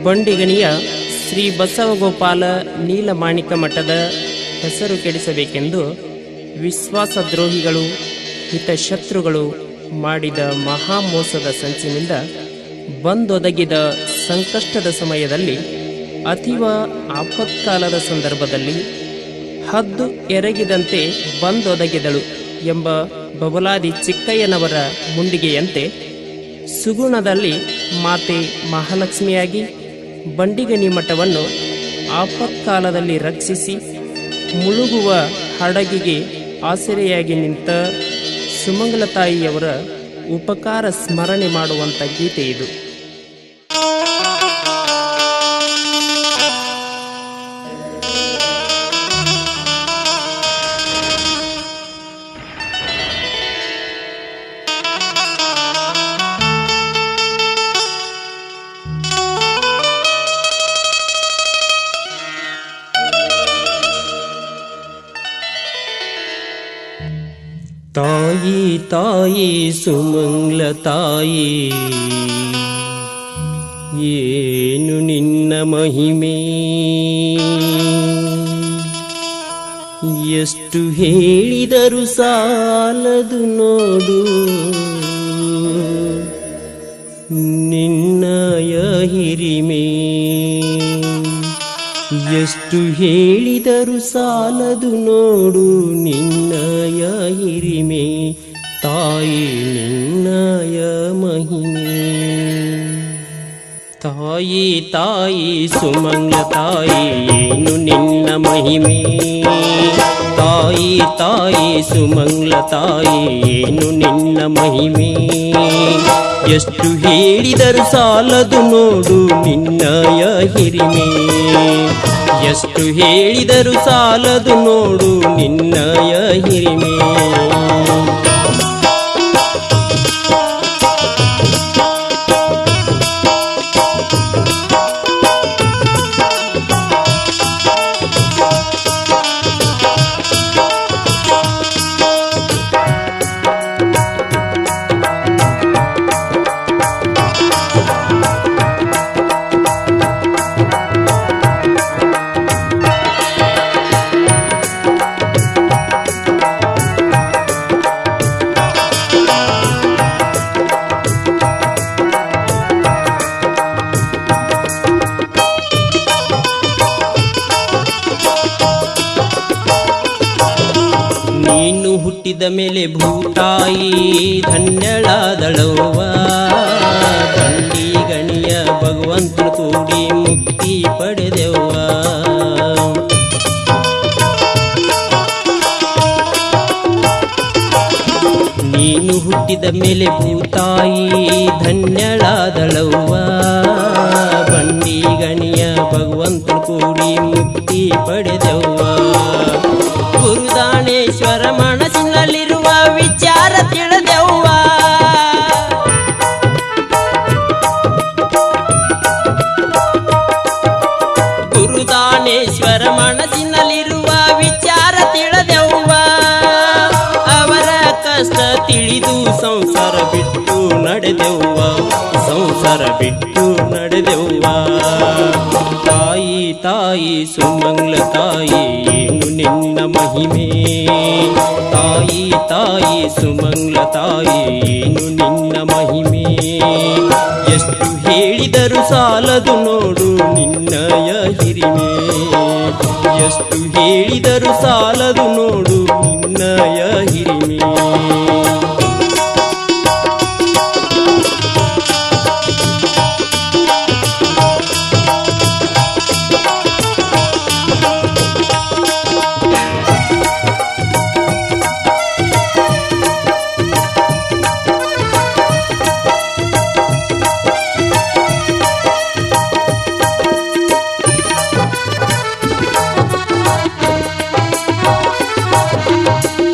ಬಂಡಿಗಣಿಯ ಶ್ರೀ ಬಸವಗೋಪಾಲ ನೀಲಮಾಣಿಕ ಮಠದ ಹೆಸರು ಕೆಡಿಸಬೇಕೆಂದು ವಿಶ್ವಾಸದ್ರೋಹಿಗಳು ಹಿತಶತ್ರುಗಳು ಮಾಡಿದ ಮಹಾಮೋಸದ ಸಂಚಿನಿಂದ ಬಂದೊದಗಿದ ಸಂಕಷ್ಟದ ಸಮಯದಲ್ಲಿ ಅತೀವ ಆಪತ್ಕಾಲದ ಸಂದರ್ಭದಲ್ಲಿ ಹದ್ದು ಎರಗಿದಂತೆ ಬಂದೊದಗಿದಳು ಎಂಬ ಬಬಲಾದಿ ಚಿಕ್ಕಯ್ಯನವರ ಮುಂಡಿಗೆಯಂತೆ ಸುಗುಣದಲ್ಲಿ ಮಾತೆ ಮಹಾಲಕ್ಷ್ಮಿಯಾಗಿ ಬಂಡಿಗಣಿ ಮಠವನ್ನು ಆಪತ್ಕಾಲದಲ್ಲಿ ರಕ್ಷಿಸಿ ಮುಳುಗುವ ಹಡಗಿಗೆ ಆಸರೆಯಾಗಿ ನಿಂತ ಸುಮಂಗಲ ತಾಯಿಯವರ ಉಪಕಾರ ಸ್ಮರಣೆ ಮಾಡುವಂಥ ಗೀತೆ ಇದು. ತಾಯಿ ತಾಯಿ ಸುಮಂಗಲ ತಾಯಿ, ಏನು ನಿನ್ನ ಮಹಿಮೆ, ಎಷ್ಟು ಹೇಳಿದರು ಸಾಲದು ನೋಡು ನಿನ್ನಯ ಹಿರಿಮೆ, ಎಷ್ಟು ಹೇಳಿದರು ಸಾಲದು ನೋಡು ನಿನ್ನಯ ಹಿರಿಮೆ, ತಾಯಿ ನಿನ್ನಯ ಮಹಿಮೆ. ತಾಯಿ ತಾಯಿ ಸುಮಂಗಲ ತಾಯಿ, ಏನು ನಿನ್ನ ಮಹಿಮೆ, ತಾಯಿ ತಾಯಿ ಸುಮಂಗಲ ತಾಯಿ, ಏನು ನಿನ್ನ ಮಹಿಮೆ, ಎಷ್ಟು ಹೇಳಿದರು ಸಾಲದು ನೋಡು ನಿನ್ನಯ ಹಿರಿಮೆ, ಎಷ್ಟು ಹೇಳಿದರು ಸಾಲದು ನೋಡು ನಿನ್ನಯ ಹಿರಿಮೆ. ನೀನು ಹುಟ್ಟಿದ ಮೇಲೆ ಭೂತಾಯಿ ಧನ್ಯಳಾದಳವ್ವ, ಬಂಡಿಗಣಿಯ ಭಗವಂತನು ಕೂಡಿ ಮುಕ್ತಿ ಪಡೆದೆವ್ವ. ನೀನು ಹುಟ್ಟಿದ ಮೇಲೆ ಭೂತಾಯಿ ಧನ್ಯಳಾದಳವ್ವ, ಬಂಡಿಗಣಿಯ ಭಗವಂತನು ಕೂಡಿ ಮುಕ್ತಿ ಪಡೆದೆವ್ವ. ಗುರುದಾನೇಶ್ವರ ಮನಸ್ಸಿನಲ್ಲಿರುವ ವಿಚಾರ ತಿಳಿದೆವ್ವ, ಗುರುದಾನೇಶ್ವರ ಮನಸ್ಸಿನಲ್ಲಿರುವ ವಿಚಾರ ತಿಳಿದೆವ್ವ. ಅವರ ಕಷ್ಟ ತಿಳಿದು ಸಂಸಾರ ಬಿಟ್ಟು ನಡೆದೆವ್ವ, ಸಂಸಾರ ಬಿಟ್ಟು ನಡೆದೆವ್ವ. ತಾಯಿ ತಾಯಿ ಸುಮಂಗಲ ತಾಯಿ, ಏನು ನಿನ್ನ ಮಹಿಮೆ, ತಾಯಿ ತಾಯಿ ಸುಮಂಗಲ ತಾಯಿ, ಏನು ನಿನ್ನ ಮಹಿಮೆ, ಎಷ್ಟು ಹೇಳಿದರು ಸಾಲದು ನೋಡು ನಿನ್ನಯ ಹಿರಿಮೆ, ಎಷ್ಟು ಹೇಳಿದರು ಸಾಲದು ನೋಡು ನಿನ್ನಯ ಹಿರಿಮೆ.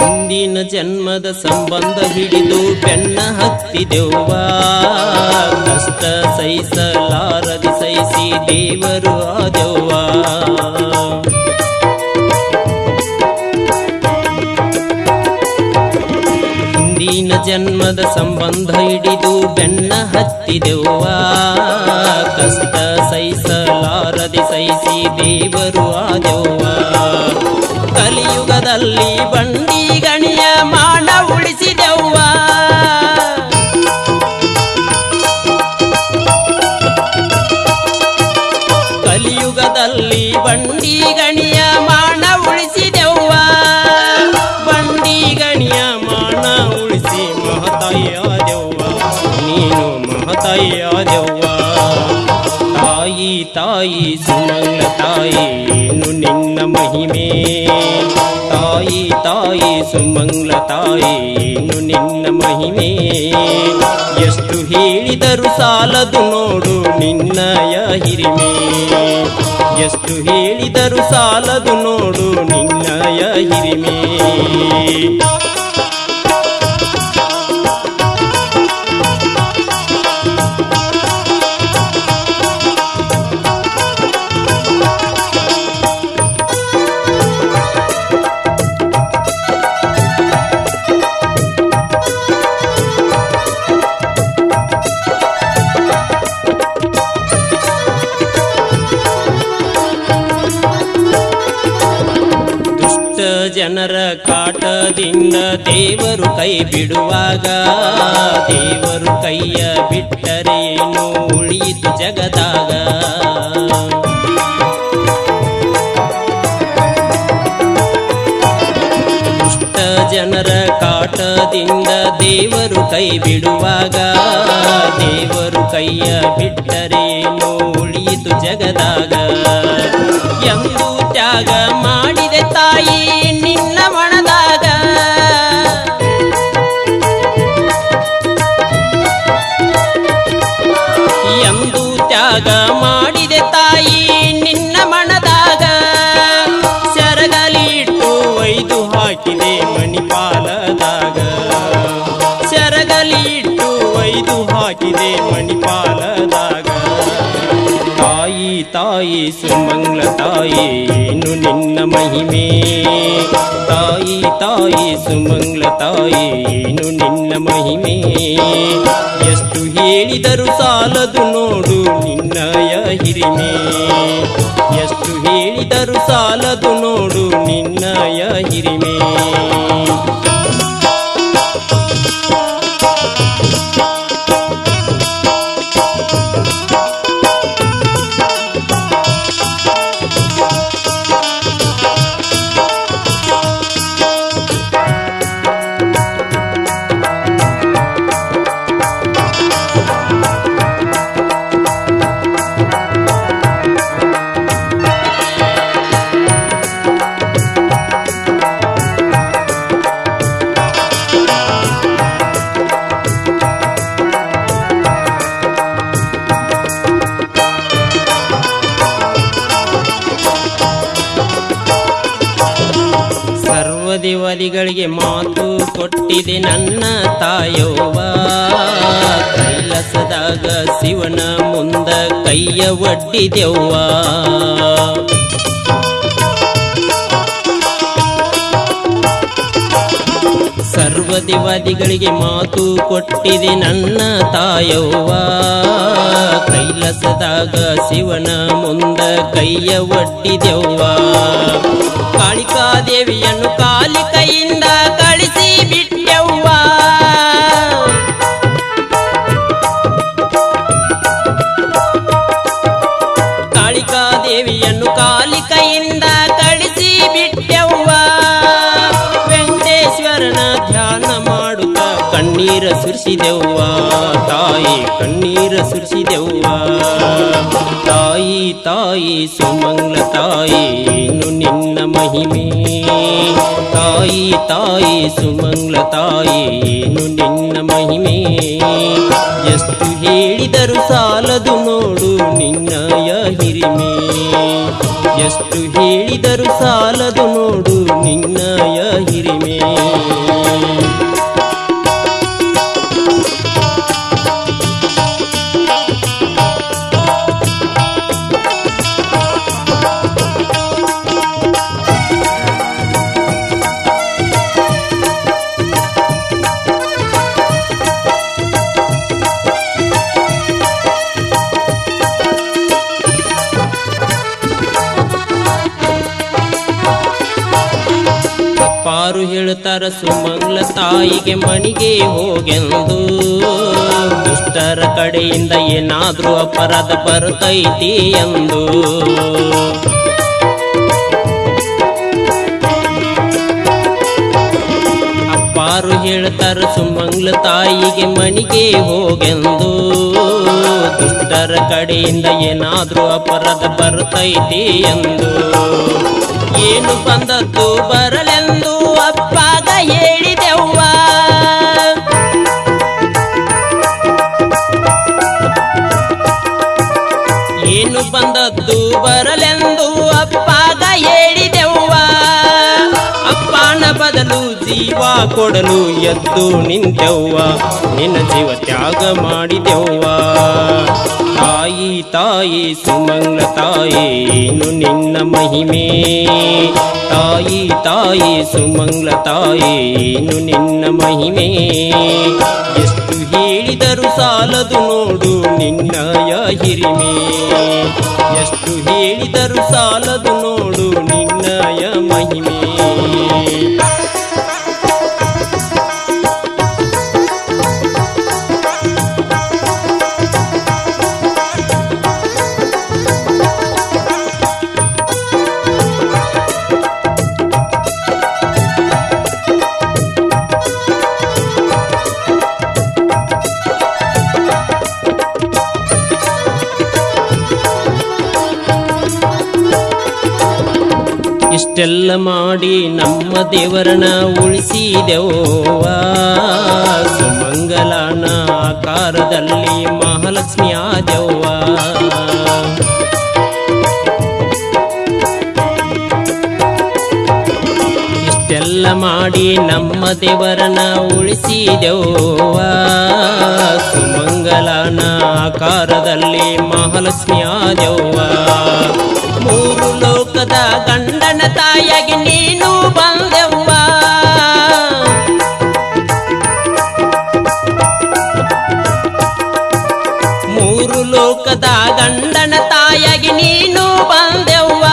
ಹಿಂದಿನ ಜನ್ಮದ ಸಂಬಂಧ ಹಿಡಿದು ಬೆನ್ನ ಹತ್ತಿದೆವ್ವ, ಕಷ್ಟ ಸಹಿಸಲಾರದಿ ಸಹಿಸಿ ದೇವರು ಆದೆವ್ವ. ಹಿಂದಿನ ಜನ್ಮದ ಸಂಬಂಧ ಹಿಡಿದು ಬೆನ್ನ ಹತ್ತಿದೆವ್ವ, ಕಷ್ಟ ಸಹಿಸಿ ಬಂಡಿ ಗಣಿಯ ಮಾನ ಉಳಿಸಿದೆವ್ವ ಬಂಡಿ ಗಣಿಯ ಮಾನ ಉಳಿಸಿ ಮಹತಾಯಿಯಾದೆವ್ವ ನೀನು ಮಹತಾಯಿಯಾದೆವ್ವ ತಾಯಿ ತಾಯಿ ಸುಮಂಗಳ ತಾಯಿ ಏನು ನಿನ್ನ ಮಹಿಮೆ ತಾಯಿ ತಾಯಿ ಸುಮಂಗಳ ತಾಯಿ ಏನು ನಿನ್ನ ಮಹಿಮೆ ಎಷ್ಟು ಹೇಳಿದರು ಸಾಲದು ನೋಡು ನಿನ್ನಯ ಹಿರಿಮೆ ಎಷ್ಟು ಹೇಳಿದರು ಸಾಲದು ನೋಡು ನಿನ್ನಯ ಹಿರಿಮೆ ಜನರ ಕಾಟದಿಂದ ದೇವರು ಕೈ ಬಿಡುವಾಗ ದೇವರು ಕೈಯ ಬಿಟ್ಟರೇನು ಉಳಿಯಿತು ಜಗದಾಗ ದುಷ್ಟ ಜನರ ಕಾಟದಿಂದ ದೇವರು ಕೈ ಬಿಡುವಾಗ ದೇವರು ಕೈಯ ಬಿಟ್ಟರೇನು ಉಳಿಯಿತು ಜಗದಾಗ ಎಂದು ತ್ಯಾಗ ಮಾಡಿದೆ ತಾಯಿ ನಿನ್ನ ಮನದಾಗ ಎಂದು ತ್ಯಾಗ ಮಾಡಿದೆ ತಾಯಿ ನಿನ್ನ ಮನದಾಗ ಸೆರಗಲಿಟ್ಟು ಒಯ್ದು ಹಾಕಿದೆ ಮಣಿಪಾಲದಾಗ ಸೆರಗಲಿಟ್ಟು ಒಯ್ದು ಹಾಕಿದೆ ಮಣಿಪಾಲದಾಗ ತಾಯಿ ತಾಯಿ ಸುಮಂಗಳ ತಾಯಿ ಏನು ನಿನ್ನ ಮಹಿಮೆ ತಾಯಿ ತಾಯಿ ಸುಮಂಗಳ ತಾಯಿ ಏನು ನಿನ್ನ ಮಹಿಮೆ ಎಷ್ಟು ಹೇಳಿದರು ಸಾಲದು ನೋಡು ನಿನ್ನಯ ಹಿರಿಮೆ ಎಷ್ಟು ಹೇಳಿದರು ಸಾಲದು ನೋಡು ನಿನ್ನಯ ಹಿರಿಮೆ ದೇವರಿಗಳಿಗೆ ಮಾತು ಕೊಟ್ಟಿದೆ ನನ್ನ ತಾಯವ್ವ ಕೈಲಾಸದಾಗ ಶಿವನ ಮುಂದ ಕೈಯ ಒಡ್ಡಿದೆವ್ವ ಸರ್ವದೇವಾದಿಗಳಿಗೆ ಮಾತು ಕೊಟ್ಟಿದೆ ನನ್ನ ತಾಯವ್ವ ಕೈಲಾಸದಾಗ ಶಿವನ ಮುಂದ ಕೈಯ ಒಡ್ಡಿದೆವ್ವ ಕಾಳಿಕಾದೇವಿಯನ್ನು ಕಾಲಿ ಕೈಯಿಂದ ಕಳಿಸಿ ಬಿಟ್ಟೆವ್ವ ಕಾಳಿಕಾದೇವಿಯನ್ನು ಕಾಲಿ ಕೈಯಿಂದ ಕಳಿಸಿ ಬಿಟ್ಟೆವ್ವ ವೆಂಕಟೇಶ್ವರನ ಧ್ಯಾನ ಮಾಡುತ್ತಾ ಕಣ್ಣೀರ ಸುರಿಸಿದೆವ್ವ ತಾಯಿ ಕಣ್ಣೀರ ಸುರಿಸಿದೆವ್ವ ತಾಯಿ ತಾಯಿ ಸುಮಂಗಳ ತಾಯಿ ಏನು ನಿನ್ನ ಮಹಿಮೆ ತಾಯಿ ತಾಯಿ ಸುಮಂಗಳ ತಾಯಿ ಏನು ನಿನ್ನ ಮಹಿಮೆ ಎಷ್ಟು ಹೇಳಿದರು ಸಾಲದು ನೋಡು ನಿನ್ನಯ ಹಿರಿಮೆ ಎಷ್ಟು ಹೇಳಿದರು ಸಾಲದು ನೋಡು ನಿನ್ನಯ ಹಿರಿಮೆ ಪಾರು ಹೇಳುತ್ತಾರ ಸುಮಂಗಳ ತಾಯಿಗೆ ಮಣಿಗೆ ಹೋಗೆಂದು ದುಷ್ಟರ ಕಡೆಯಿಂದ ಏನಾದ್ರೂ ಅಪರಾಧ ಬರ್ತೈತಿ ಎಂದು ಯಾರು ಹೇಳ್ತಾರ ಸುಮಂಗ್ಲ ತಾಯಿಗೆ ಮಣಿಗೆ ಹೋಗೆಂದು ದುಷ್ಟರ ಕಡೆಯಿಂದ ಏನಾದ್ರೂ ಅಪರಾಧ ಬರ್ತೈತಿ ಎಂದು ಏನು ಬಂದದ್ದು ಬರಲೆಂದು ಅಪ್ಪಾಗ ಹೇಳಿದೆವ್ವ ಏನು ಬಂದದ್ದು ಬರಲೆಂದು ಅಪ್ಪಾಗ ಹೇಳಿದೆವ್ವ ಅಪ್ಪನ ಬದಲು ಜೀವ ಕೊಡಲು ಎದ್ದು ನಿಂತೆವ್ವ ನಿನ್ನ ಜೀವ ತ್ಯಾಗ ಮಾಡಿದೆವ್ವ ತಾಯಿ ತಾಯಿ ಸುಮಂಗ್ಲ ತಾಯಿ ಏನು ನಿನ್ನ ಮಹಿಮೆ ತಾಯಿ ತಾಯಿ ಸುಮಂಗ್ಲ ತಾಯಿ ಏನು ನಿನ್ನ ಮಹಿಮೆ ಎಷ್ಟು ಹೇಳಿದರು ಸಾಲದು ನೋಡು ನಿನ್ನಯ ಹಿರಿಮೆ ಎಷ್ಟು ಹೇಳಿದರು ಸಾಲದು ನೋಡು ನಿನ್ನಯ ಮಹಿಮೆ ಇಷ್ಟೆಲ್ಲ ಮಾಡಿ ನಮ್ಮ ದೇವರನ್ನ ಉಳಿಸಿದೆವ್ವ ಸುಮಂಗಲನ ಆಕಾರದಲ್ಲಿ ಮಹಾಲಕ್ಷ್ಮಿ ಆದೆವ್ವ ಇಷ್ಟೆಲ್ಲ ಮಾಡಿ ನಮ್ಮ ದೇವರನ್ನ ಉಳಿಸಿದೆವ್ವ ಸುಮಂಗಲನ ಆಕಾರದಲ್ಲಿ ಮಹಾಲಕ್ಷ್ಮಿ ಆದೆವ್ವ ಮೂರು ಲೋಕದ ಗಂಡನ ತಾಯಿಯಾಗಿ ನೀನು ಬಂದೆವ್ವ ಮೂರು ಲೋಕದ ಗಂಡನ ತಾಯಿಯಾಗಿ ನೀನು ಬಂದೆವ್ವ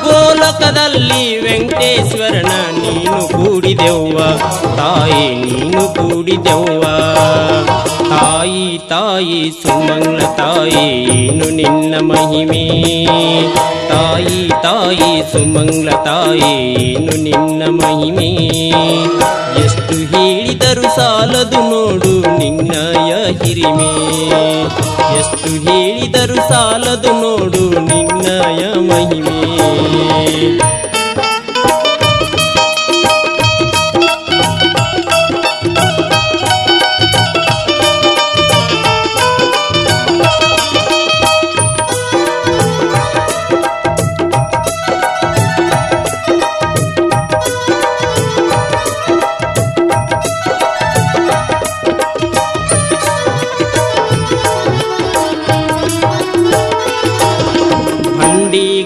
ಗೋಲೋಕದಲ್ಲಿ ವೆಂಕಟೇಶ್ವರನ ನೀನು ಕೂಡಿದೆವ್ವ ತಾಯಿ ನೀನು ಕೂಡಿದೆವ್ವ ತಾಯಿ ತಾಯಿ ಸುಮಂಗ್ಲ ತಾಯಿ ಏನು ನಿನ್ನ ಮಹಿಮೆ ತಾಯಿ ತಾಯಿ ಸುಮಂಗ್ಲ ತಾಯಿ ಏನು ನಿನ್ನ ಮಹಿಮೆ ಎಷ್ಟು ಹೇಳಿದರು ಸಾಲದು ನೋಡು ನಿನ್ನಯ ಹಿರಿಮೆ ಎಷ್ಟು ಹೇಳಿದರು ಸಾಲದು ನೋಡು ನಿನ್ನಯ ಮಹಿಮೆ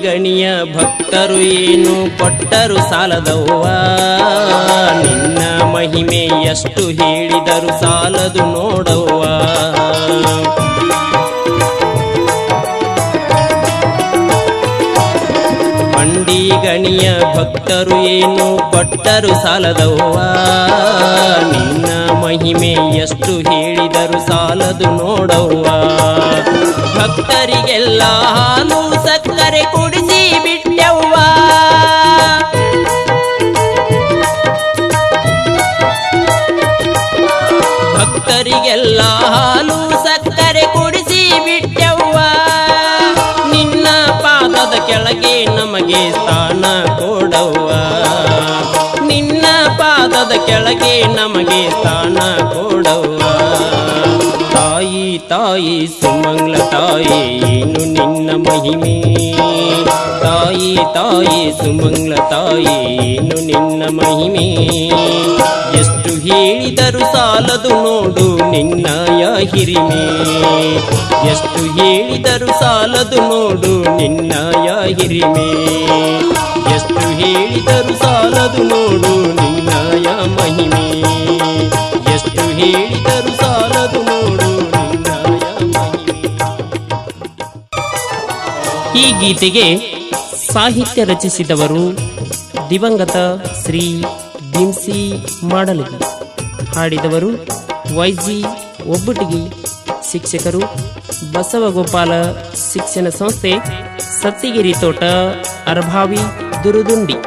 ಗಣಿಯ ಭಕ್ತರು ಏನು ಕೊಟ್ಟರು ಸಾಲದವ್ವ ನಿನ್ನ ಮಹಿಮೆ ಎಷ್ಟು ಹೇಳಿದರು ಸಾಲದು ನೋಡವ್ವ ಗಣಿಯ ಭಕ್ತರು ಏನು ಕೊಟ್ಟರು ಸಾಲದವ್ವ ನಿನ್ನ ಮಹಿಮೆ ಎಷ್ಟು ಹೇಳಿದರು ಸಾಲದು ನೋಡವ್ವ ಭಕ್ತರಿಗೆಲ್ಲ ಹಾಲು ಸಕ್ಕರೆ ಕುಡಿಸಿ ಬಿಟ್ಟವ್ವ ಭಕ್ತರಿಗೆಲ್ಲ ಹಾಲು ಸಕ್ಕರೆ ಕುಡಿಸಿ ಬಿಟ್ಟವ್ವ ನಿನ್ನ ಪಾದದ ಕೆಳಗೆ ನಮಗೆ ಸ್ಥಾನ ಕೊಡವ್ವ ನಿನ್ನ ಪಾದದ ಕೆಳಗೆ ನಮಗೆ ಸ್ಥಾನ ಕೊಡವ್ವ ತಾಯಿ ತಾಯಿ ಸುಮಂಗ್ಲ ತಾಯಿ ಏನು ನಿನ್ನ ಮಹಿಮೆ ತಾಯಿ ತಾಯಿ ಸುಮಂಗ್ಲ ತಾಯಿ ಏನು ನಿನ್ನ ಮಹಿಮೆ ಎಷ್ಟು ಹೇಳಿದರು ಸಾಲದು ನೋಡು ನಿನ್ನಯ ಹಿರಿಮೆ ಎಷ್ಟು ಹೇಳಿದರು ಸಾಲದು ನೋಡು ನಿನ್ನಯ ಹಿರಿಮೆ ಎಷ್ಟು ಹೇಳಿದರು ಸಾಲದು ನೋಡು ನಿನ್ನಯ ಮಹಿಮೆ ಎಷ್ಟು ಹೇಳಿದರು ಸಾಲದು ನೋಡು ನಿನ್ನಯ ಮಹಿಮೆ ಈ ಗೀತೆಗೆ ಸಾಹಿತ್ಯ ರಚಿಸಿದವರು ದಿವಂಗತ ಶ್ರೀ ಭೀಮ್ಸಿ ಮಾಡಲಗಿ ಹಾಡಿದವರು ವೈಜಿ ಒಬ್ಬಟ್ಟಿಗಿ ಶಿಕ್ಷಕರು ಬಸವಗೋಪಾಲ ಶಿಕ್ಷಣ ಸಂಸ್ಥೆ ಸತ್ತಿಗಿರಿ ತೋಟ ಅರಭಾವಿ ದುರುದುಂಡಿ